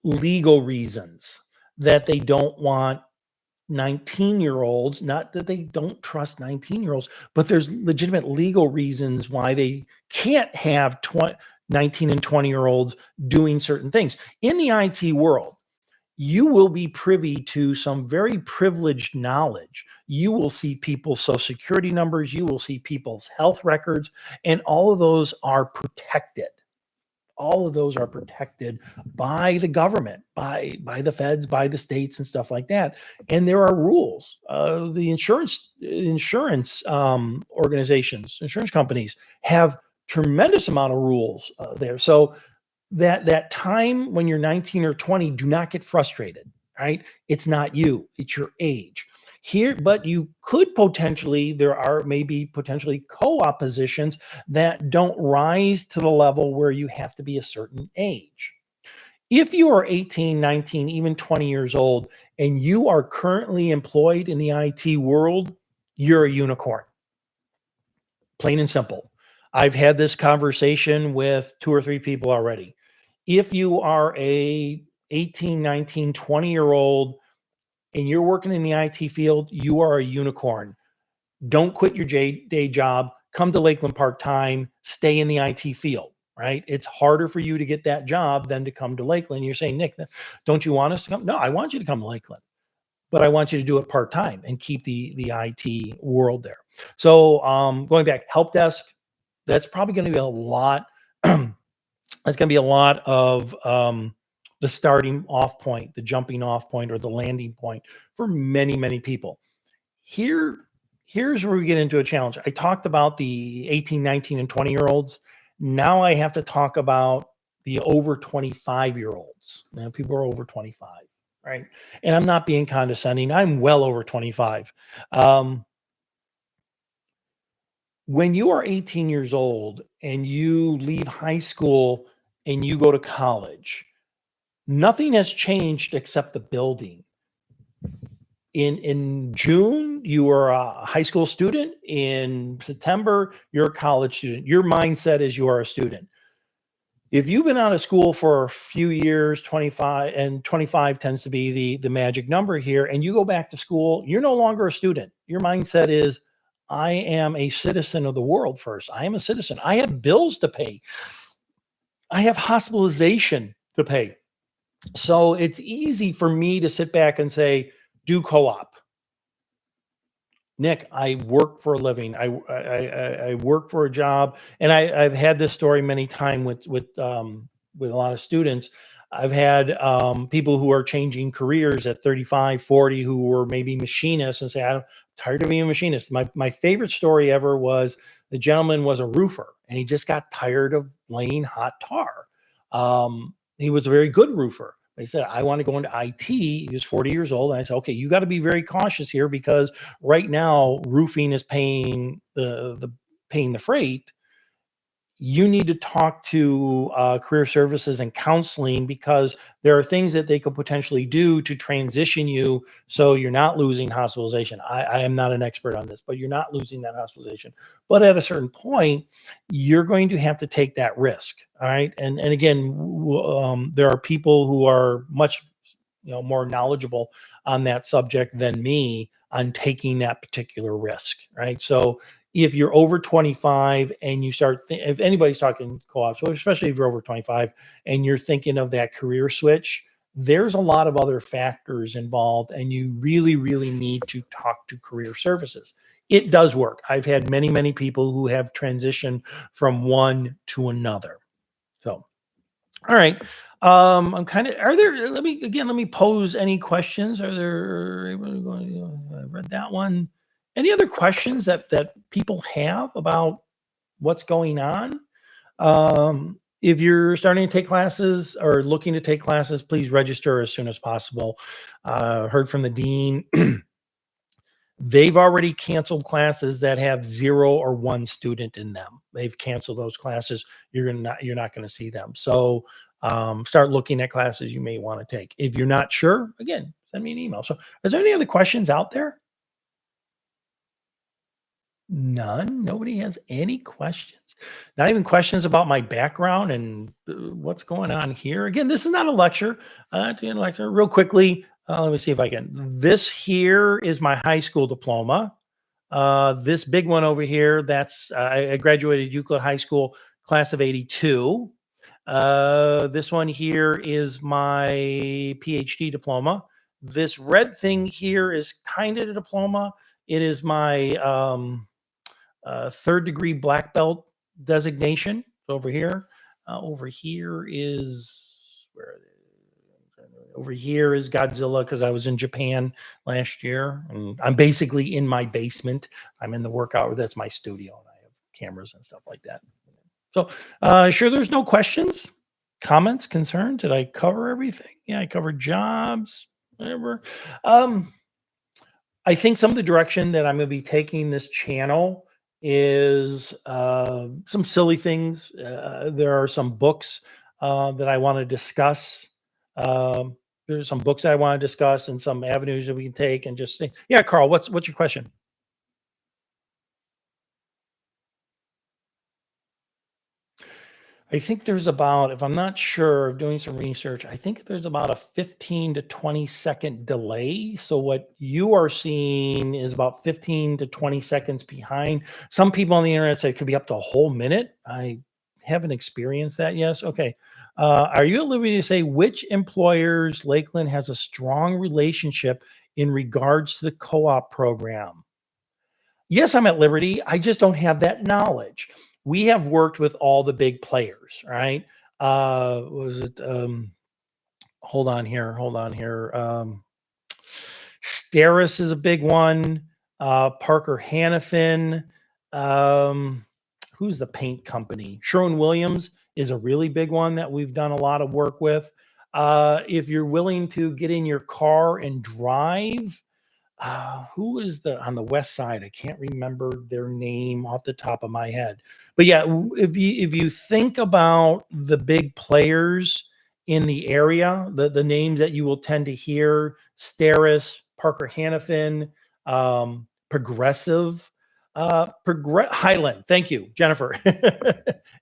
A: legal reasons that they don't want 19-year-olds, not that they don't trust 19-year-olds, but there's legitimate legal reasons why they can't have 19 and 20-year-olds doing certain things. In the IT world, you will be privy to some very privileged knowledge. You will see people's social security numbers, you will see people's health records, and all of those are protected. All of those are protected by the government, by the feds, by the states, and stuff like that. And there are rules. The insurance organizations, insurance companies have tremendous amount of rules there. So that time when you're 19 or 20, do not get frustrated, right? It's not you, it's your age. Here, but you could potentially, there are maybe potentially co-op positions that don't rise to the level where you have to be a certain age. If you are 18, 19, even 20 years old, and you are currently employed in the IT world, you're a unicorn, plain and simple. I've had this conversation with 2 or 3 people already. If you are a 18, 19, 20-year old and you're working in the IT field, you are a unicorn. Don't quit your day job. Come to Lakeland part-time, stay in the IT field, right? It's harder for you to get that job than to come to Lakeland. You're saying, Nick, don't you want us to come? No, I want you to come to Lakeland, but I want you to do it part-time and keep the IT world there. So going back, help desk, that's probably going to be a lot. That's going to be a lot of the starting off point, the jumping off point, or the landing point for many, many people. Here's where we get into a challenge. I talked about the 18, 19, and 20-year-olds. Now I have to talk about the over 25-year-olds. Now, people are over 25, right? And I'm not being condescending. I'm well over 25. When you are 18 years old and you leave high school and you go to college, nothing has changed except the building. In June, you were a high school student. In September, you're a college student. Your mindset is you are a student. If you've been out of school for a few years, 25, and 25 tends to be the magic number here, and you go back to school, you're no longer a student. Your mindset is, I am a citizen of the world first. I am a citizen. I have bills to pay. I have hospitalization to pay. So it's easy for me to sit back and say, do co-op. Nick, I work for a living. I work for a job, and I've had this story many times with a lot of students. I've had people who are changing careers at 35, 40, who were maybe machinists, and say, I'm tired of being a machinist. My favorite story ever was the gentleman was a roofer, and he just got tired of laying hot tar. He was a very good roofer. He said, I want to go into IT. He was 40 years old. And I said, okay, you got to be very cautious here, because right now roofing is paying paying the freight. You need to talk to career services and counseling, because there are things that they could potentially do to transition you so you're not losing hospitalization. I am not an expert on this, but you're not losing that hospitalization. But at a certain point, you're going to have to take that risk. All right. And again, there are people who are much more knowledgeable on that subject than me on taking that particular risk. Right. So if you're over 25 and you start, if anybody's talking co-ops, so especially if you're over 25 and you're thinking of that career switch, there's a lot of other factors involved, and you really, really need to talk to career services. It does work. I've had many, many people who have transitioned from one to another. So, all right. I'm kind of, are there, let me pose any questions. Are there, I read that one. Any other questions that people have about what's going on? If you're starting to take classes or looking to take classes, please register as soon as possible. Heard from the dean. They've already canceled classes that have 0 or 1 student in them. They've canceled those classes. You're not going to see them. So start looking at classes you may want to take. If you're not sure, again, send me an email. So is there any other questions out there? None. Nobody has any questions. Not even questions about my background and what's going on here. Again, this is not a lecture. To a lecture real quickly. Let me see if I can. This here is my high school diploma. This big one over here, that's I graduated Euclid High School, class of '82. This one here is my PhD diploma. This red thing here is kind of a diploma. It is my third degree black belt designation. So over here. Over here is where over here is Godzilla because I was in Japan last year, and I'm basically in my basement. I'm in the workout. That's my studio, and I have cameras and stuff like that. So, sure, there's no questions, comments, concerns. Did I cover everything? Yeah, I covered jobs, whatever. Um, I think some of the direction that I'm going to be taking this channel is some silly things. There are some books that I want to discuss. Um, there's some books I want to discuss and some avenues that we can take and just think. Yeah, Carl, what's your question? I think there's about, if I'm not sure of doing some research, I think there's about a 15 to 20-second delay. So what you are seeing is about 15 to 20 seconds behind. Some people on the internet say it could be up to a whole minute. I haven't experienced that yet. Okay. Are you at liberty to say which employers Lakeland has a strong relationship in regards to the co-op program? Yes, I'm at liberty. I just don't have that knowledge. We have worked with all the big players, right? Was it hold on here. Steris is a big one. Parker Hannafin. Um, who's the paint company? Sherwin-Williams is a really big one that we've done a lot of work with. If you're willing to get in your car and drive, who is the on the west side? I can't remember their name off the top of my head. But yeah, if you think about the big players in the area, the names that you will tend to hear: Steris, Parker Hannafin, Progressive, Highland. Thank you, Jennifer.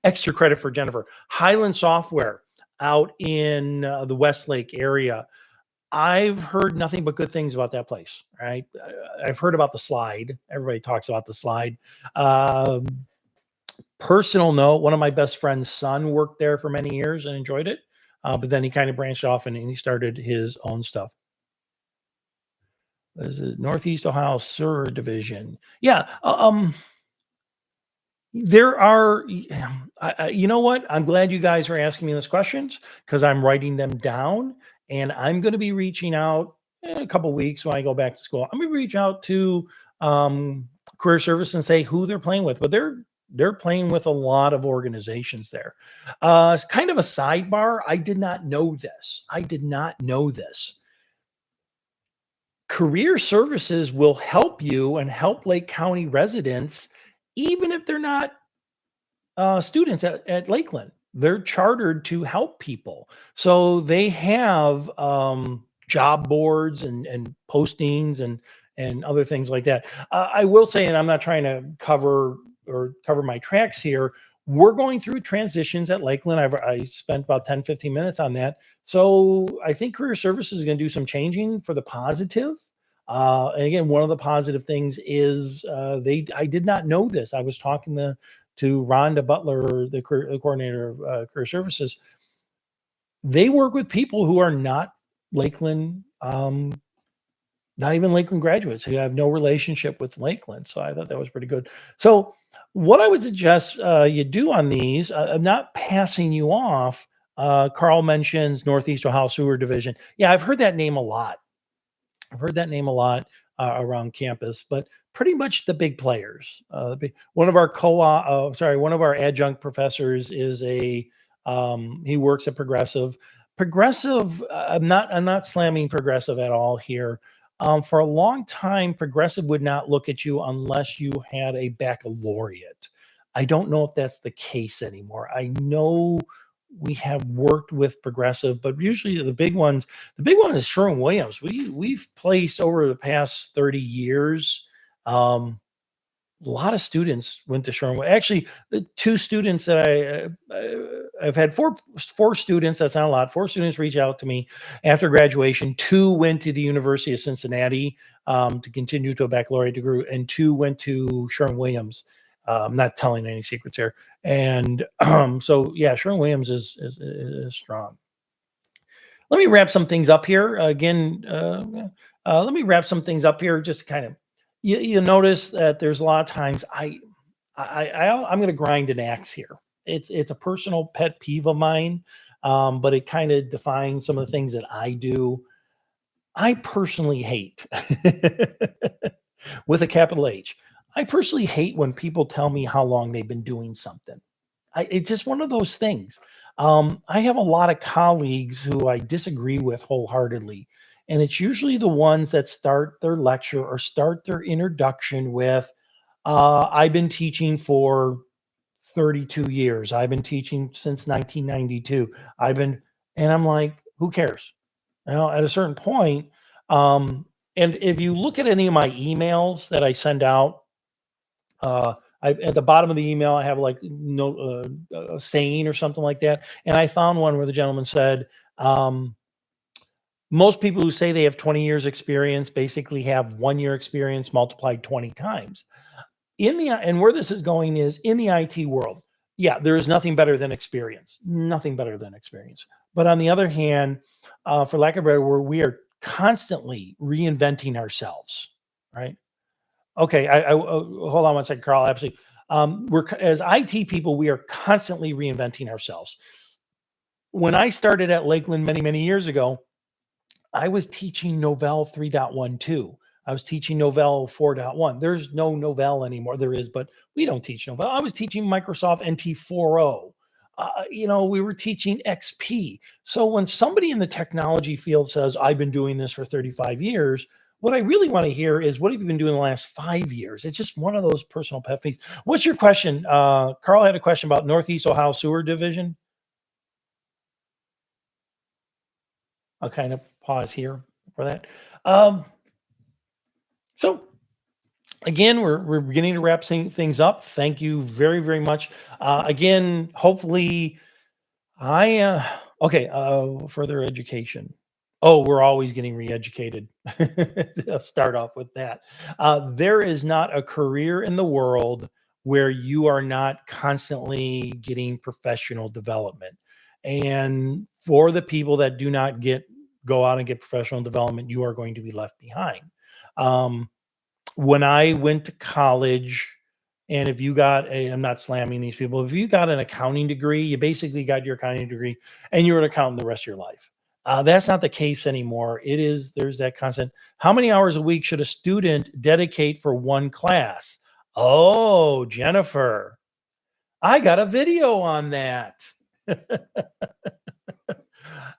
A: Extra credit for Jennifer. Highland Software out in the Westlake area. I've heard nothing but good things about that place, right? I've heard about the slide. Everybody talks about the slide. Um, Personal note, one of my best friend's son worked there for many years and enjoyed it. But then he kind of branched off and he started his own stuff. Is it Northeast Ohio Sur Division? Yeah. There are, you know what? I'm glad you guys are asking me those questions because I'm writing them down, and I'm going to be reaching out in a couple weeks when I go back to school. I'm going to reach out to career service and say who they're playing with, but they're playing with a lot of organizations there. It's kind of a sidebar. I did not know this. I did not know this. Career services will help you and help Lake County residents, even if they're not students at Lakeland. They're chartered to help people. So they have job boards and postings and other things like that. I will say, and I'm not trying to cover my tracks here. We're going through transitions at Lakeland. I spent about 10, 15 minutes on that. So I think career services is going to do some changing for the positive. And again, one of the positive things is I did not know this. I was talking to Rhonda Butler, the coordinator of career services. They work with people who are not Lakeland, not even Lakeland graduates who have no relationship with Lakeland. So I thought that was pretty good. So what I would suggest you do on these, I'm not passing you off. Carl mentions Northeast Ohio Sewer Division. Yeah, I've heard that name a lot. I've heard that name a lot around campus, but pretty much the big players. One of our one of our adjunct professors is he works at Progressive. Progressive, I'm not slamming Progressive at all here. For a long time, Progressive would not look at you unless you had a baccalaureate. I don't know if that's the case anymore. I know we have worked with Progressive, but usually the big one is Sherwin-Williams. We've placed over the past 30 years. A lot of students went to Sherwin. Actually, the two students that I've had four students. That's not a lot. Four students reach out to me after graduation. Two went to the University of Cincinnati to continue to a baccalaureate degree, and two went to Sherwin-Williams. I'm not telling any secrets here. And so, yeah, Sherwin Williams is strong. Let me wrap some things up here. Again, let me wrap some things up here. Just kind of, you notice that there's a lot of times I'm going to grind an axe here. It's a personal pet peeve of mine, but it kind of defines some of the things that I do. I personally hate, with a capital H. I personally hate when people tell me how long they've been doing something. It's just one of those things. I have a lot of colleagues who I disagree with wholeheartedly, and it's usually the ones that start their lecture or start their introduction with, "I've been teaching for 32 years. I've been teaching since 1992. I've been," and I'm like, "Who cares?" At a certain point, um, and if you look at any of my emails that I send out, uh, at the bottom of the email, I have like a saying or something like that. And I found one where the gentleman said, most people who say they have 20 years experience basically have 1 year experience multiplied 20 times. And where this is going is in the IT world. Yeah, there is nothing better than experience, nothing better than experience. But on the other hand, for lack of a better word, we are constantly reinventing ourselves, right? Okay, hold on one second, Carl. Absolutely. As IT people, we are constantly reinventing ourselves. When I started at Lakeland many, many years ago, I was teaching Novell 3.12. I was teaching Novell 4.1. There's no Novell anymore. There is, but we don't teach Novell. I was teaching Microsoft NT 4.0. We were teaching XP. So when somebody in the technology field says, "I've been doing this for 35 years," what I really want to hear is, "What have you been doing the last 5 years?" It's just one of those personal pet peeves. What's your question? Carl had a question about Northeast Ohio Sewer Division. I'll kind of pause here for that. Um, so again, we're beginning to wrap things up. Thank you very, very much. Again, hopefully, I okay. Further education. Oh, we're always getting re-educated. I'll start off with that. There is not a career in the world where you are not constantly getting professional development. And for the people that do not go out and get professional development, you are going to be left behind. Um, when I went to college, and if you got I'm not slamming these people, if you got an accounting degree, you basically got your accounting degree and you're an accountant the rest of your life. That's not the case anymore. There's that constant. How many hours a week should a student dedicate for one class? Oh, Jennifer, I got a video on that.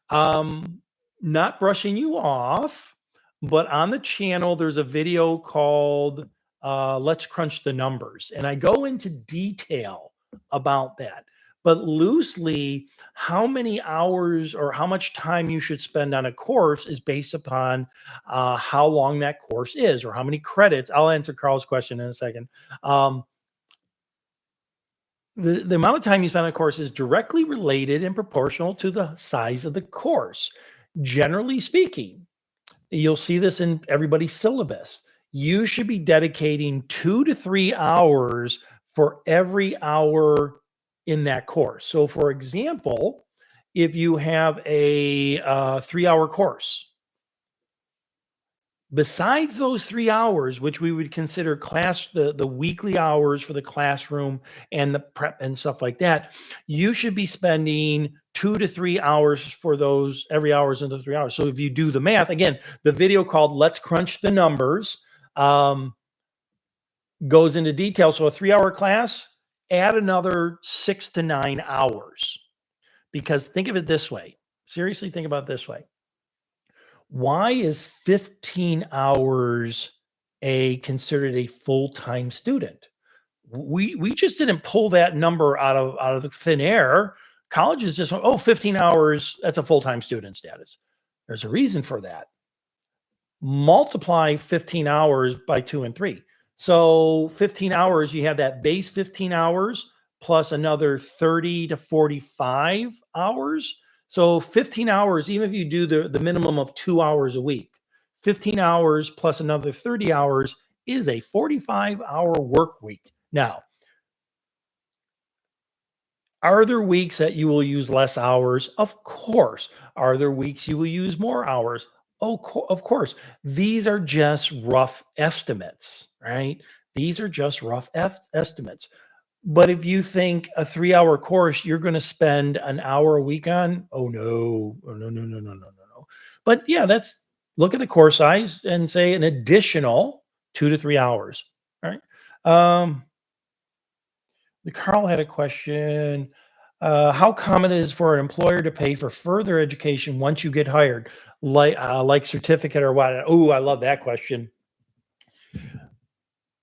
A: Um, Not brushing you off, but on the channel, there's a video called Let's Crunch the Numbers. And I go into detail about that. But loosely, how many hours or how much time you should spend on a course is based upon how long that course is or how many credits. I'll answer Carl's question in a second. Um, the amount of time you spend on a course is directly related and proportional to the size of the course. Generally speaking, you'll see this in everybody's syllabus. You should be dedicating 2 to 3 hours for every hour in that course. So, for example, if you have a 3 hour course, besides those 3 hours, which we would consider the weekly hours for the classroom and the prep and stuff like that, you should be spending 2 to 3 hours for those every hours in the 3 hours. So if you do the math, again, the video called Let's Crunch the Numbers um, goes into detail. So a 3 hour class, add another 6 to 9 hours. Because think of it this way. Seriously, think about it this way. Why is 15 hours considered a full-time student? We just didn't pull that number out of the thin air. Colleges just went, oh, 15 hours, that's a full-time student status. There's a reason for that. Multiply 15 hours by 2 and 3. So 15 hours, you have that base 15 hours plus another 30 to 45 hours. So 15 hours, even if you do the minimum of 2 hours a week, 15 hours plus another 30 hours is a 45-hour work week. Now, Are there weeks that you will use less hours? Of course. Are there weeks you will use more hours? Oh, of course. These are just rough estimates, right? These are just rough estimates. But if you think a 3-hour course you're going to spend an hour a week on, oh no, oh no, no, no, no, no, no, no. But yeah, that's look at the course size and say an additional 2 to 3 hours. All right. The Carl had a question. How common it is for an employer to pay for further education once you get hired, like certificate or what? Oh, I love that question.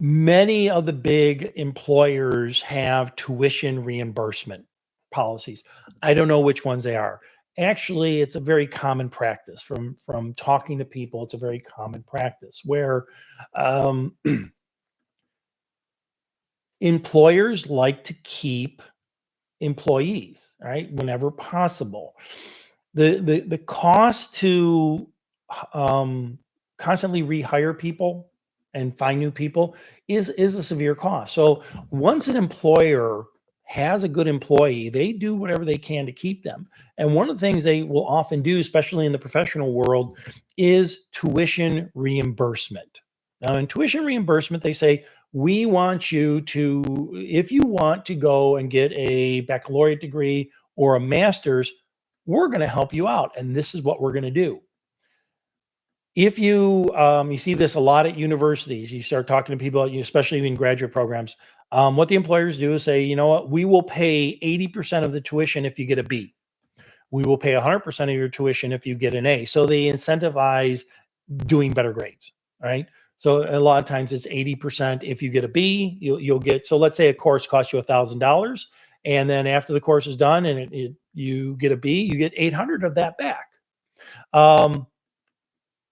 A: Many of the big employers have tuition reimbursement policies. I don't know which ones they are. Actually, it's a very common practice from talking to people. It's a very common practice where um, employers like to keep employees, right? Whenever possible. The cost to um, constantly rehire people and find new people is a severe cost. So once an employer has a good employee, they do whatever they can to keep them. And one of the things they will often do, especially in the professional world, is tuition reimbursement. Now, in tuition reimbursement, they say, we want you to, if you want to go and get a baccalaureate degree or a master's, we're going to help you out. And this is what we're going to do. If you see this a lot at universities, you start talking to people, especially in graduate programs. What the employers do is say, you know what, we will pay 80% of the tuition if you get a B. We will pay 100% of your tuition if you get an A. So they incentivize doing better grades, right? So a lot of times it's 80%. If you get a B, you'll get, so let's say a course costs you $1,000. And then after the course is done and you get a B, you get 800 of that back. Um,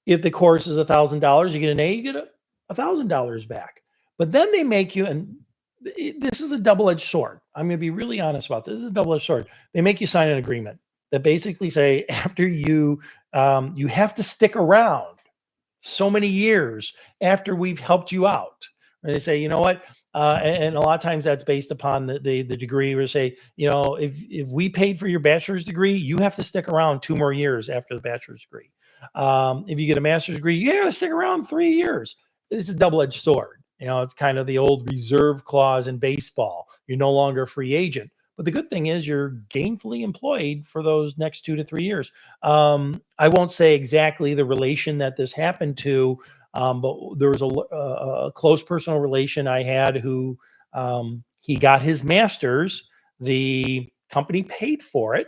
A: if the course is $1,000, you get an A, you get $1,000 back. But then they make you, and this is a double-edged sword. I'm going to be really honest about this. This is a double-edged sword. They make you sign an agreement that basically say after you have to stick around so many years after we've helped you out. And they say, you know what? And a lot of times that's based upon the degree, or say, if we paid for your bachelor's degree, you have to stick around 2 more years after the bachelor's degree. If you get a master's degree, you got to stick around 3 years. It's a double-edged sword. It's kind of the old reserve clause in baseball. You're no longer a free agent. But the good thing is you're gainfully employed for those next 2 to 3 years. I won't say exactly the relation that this happened to, but there was a close personal relation I had who he got his master's. The company paid for it,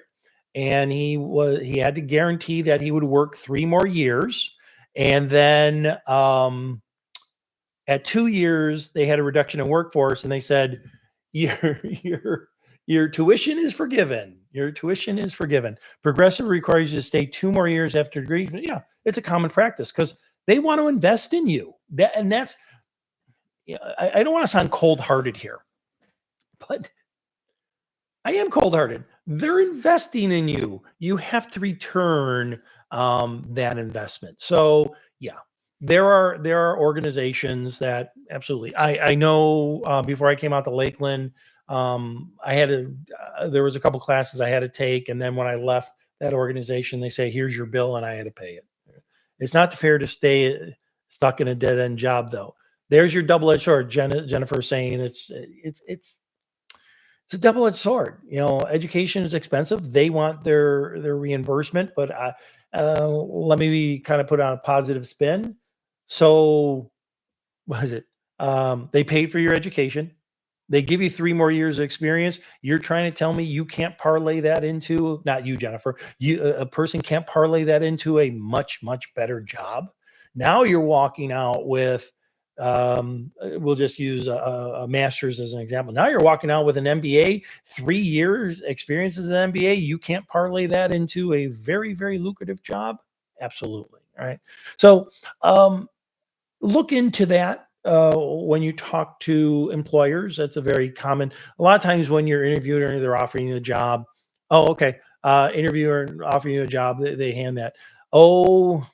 A: and he had to guarantee that he would work 3 more years, and then at 2 years they had a reduction in workforce, and they said your tuition is forgiven. Your tuition is forgiven. Progressive requires you to stay 2 more years after degree. But yeah, it's a common practice because they want to invest in you. That's yeah, I don't want to sound cold-hearted here, but I am cold-hearted. They're investing in you. You have to return that investment. So yeah, there are organizations that absolutely. I know before I came out to Lakeland, I had to. There was a couple classes I had to take, and then when I left that organization, they say, "Here's your bill," and I had to pay it. It's not fair to stay stuck in a dead end job, though. There's your double-edged sword. Jennifer saying it's a double-edged sword. Education is expensive. They want their reimbursement, but let me kind of put on a positive spin. So, what is it? They pay for your education. They give you 3 more years of experience. You're trying to tell me you can't parlay that into, not you, Jennifer. A person can't parlay that into a much, much better job. Now you're walking out with, we'll just use a master's as an example. Now you're walking out with an MBA, 3 years experience as an MBA. You can't parlay that into a very, very lucrative job. Absolutely. All right. So, look into that when you talk to employers. That's a very common. A lot of times when you're interviewing or they're offering you a job, oh, okay, interviewer offering you a job, they hand that. Oh,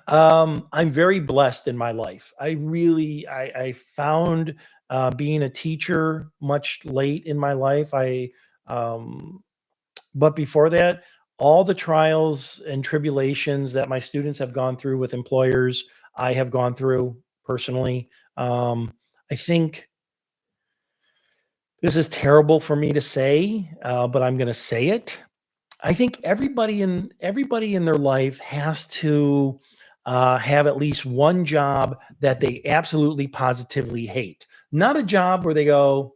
A: I'm very blessed in my life. I really, I found being a teacher much late in my life. Um, but before that, all the trials and tribulations that my students have gone through with employers, I have gone through personally. I think this is terrible for me to say, but I'm going to say it. I think everybody in their life has to have at least one job that they absolutely positively hate. Not a job where they go,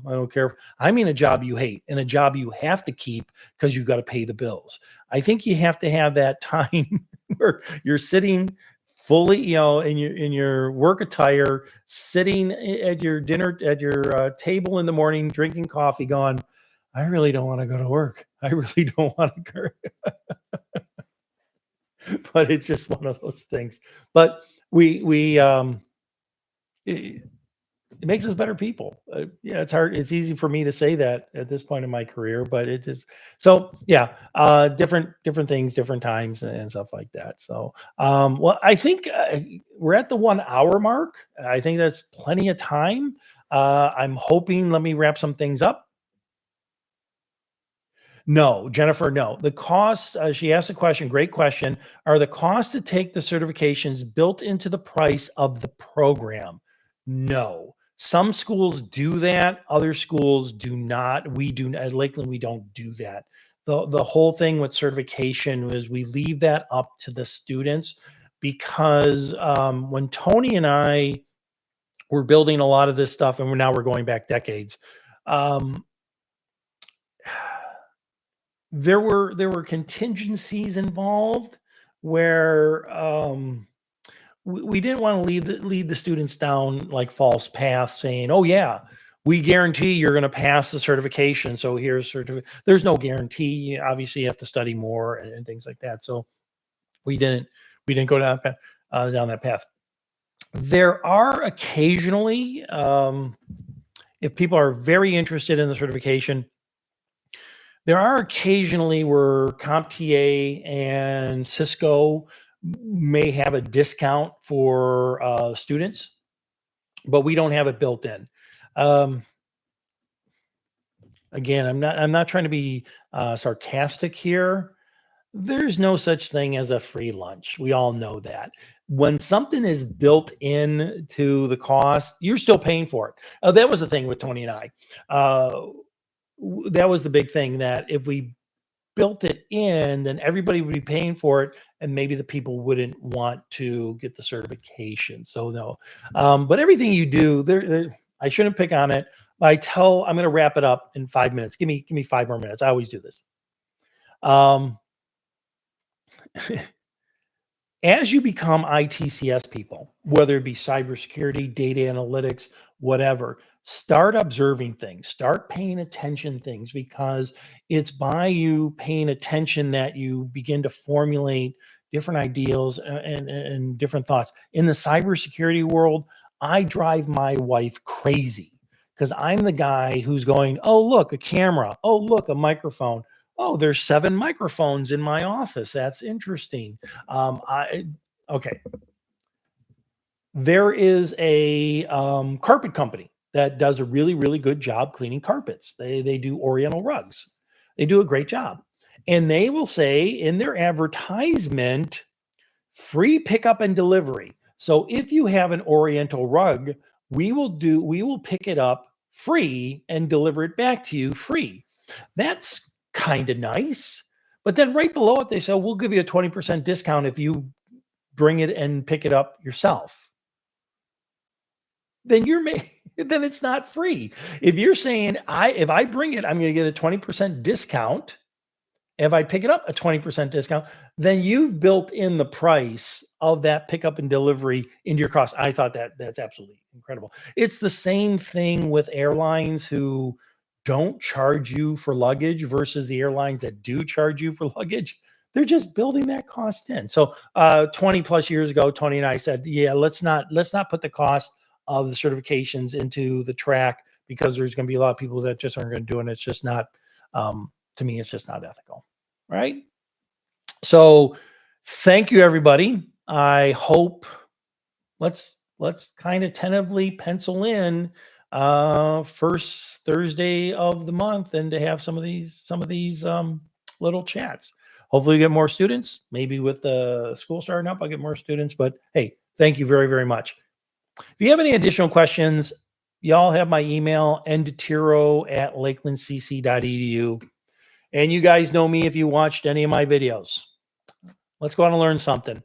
A: I don't care. I mean, a job you hate and a job you have to keep because you got to pay the bills. I think you have to have that time where you're sitting fully, in your work attire, sitting at your dinner at your table in the morning, drinking coffee, going, I really don't want to go to work. I really don't want to go, but it's just one of those things. But it, it makes us better people. Yeah, it's hard. It's easy for me to say that at this point in my career, but it is so. Yeah, different things, different times, and stuff like that. So, well, I think we're at the 1 hour mark. I think that's plenty of time. I'm hoping. Let me wrap some things up. No, Jennifer, no. The cost, she asked a question, great question. Are the costs to take the certifications built into the price of the program? No. Some schools do that, other schools do not. We do at Lakeland, we don't do that. The whole thing with certification is we leave that up to the students because when Tony and I were building a lot of this stuff, and we're going back decades. Um, there were contingencies involved where we didn't want to lead the students down like false paths saying, oh yeah, we guarantee you're going to pass the certification, so here's certificate. There's no guarantee. Obviously you have to study more and things like that. So we didn't go down that path. There are occasionally, if people are very interested in the certification, there are occasionally where CompTIA and Cisco may have a discount for students, but we don't have it built in. Um, Again, I'm not trying to be sarcastic here. There's no such thing as a free lunch. We all know that. When something is built in to the cost, you're still paying for it. That was the thing with Tony and I. That was the big thing, that if we built it in, then everybody would be paying for it, and maybe the people wouldn't want to get the certification. So no, but everything you do, I shouldn't pick on it. I'm going to wrap it up in 5 minutes. Give me 5 more minutes. I always do this. Um, as you become ITCS people, whether it be cybersecurity, data analytics, whatever, start observing things, start paying attention things, because it's by you paying attention that you begin to formulate different ideals and different thoughts. In the cybersecurity world, I drive my wife crazy because I'm the guy who's going, oh, look, a camera. Oh, look, a microphone. Oh, there's 7 microphones in my office. That's interesting. I Okay. There is a carpet company that does a really, really good job cleaning carpets. They do Oriental rugs. They do a great job, and they will say in their advertisement, free pickup and delivery. So if you have an Oriental rug, we will pick it up free and deliver it back to you free. That's kind of nice. But then right below it, they say, we'll give you a 20% discount if you bring it and pick it up yourself. Then then it's not free. If you're saying if I bring it, I'm going to get a 20% discount. If I pick it up, a 20% discount, then you've built in the price of that pickup and delivery into your cost. I thought that's absolutely incredible. It's the same thing with airlines who don't charge you for luggage versus the airlines that do charge you for luggage. They're just building that cost in. So 20 plus years ago, Tony and I said, yeah, let's not put the cost of the certifications into the track, because there's going to be a lot of people that just aren't going to do it. And it's just not, to me, it's just not ethical. Right. So thank you, everybody. I hope let's kind of tentatively pencil in first Thursday of the month and to have some of these little chats. Hopefully, we get more students. Maybe with the school starting up, I'll get more students. But hey, thank you very, very much. If you have any additional questions, y'all have my email, ndetiro@lakelandcc.edu. And you guys know me if you watched any of my videos. Let's go out and learn something.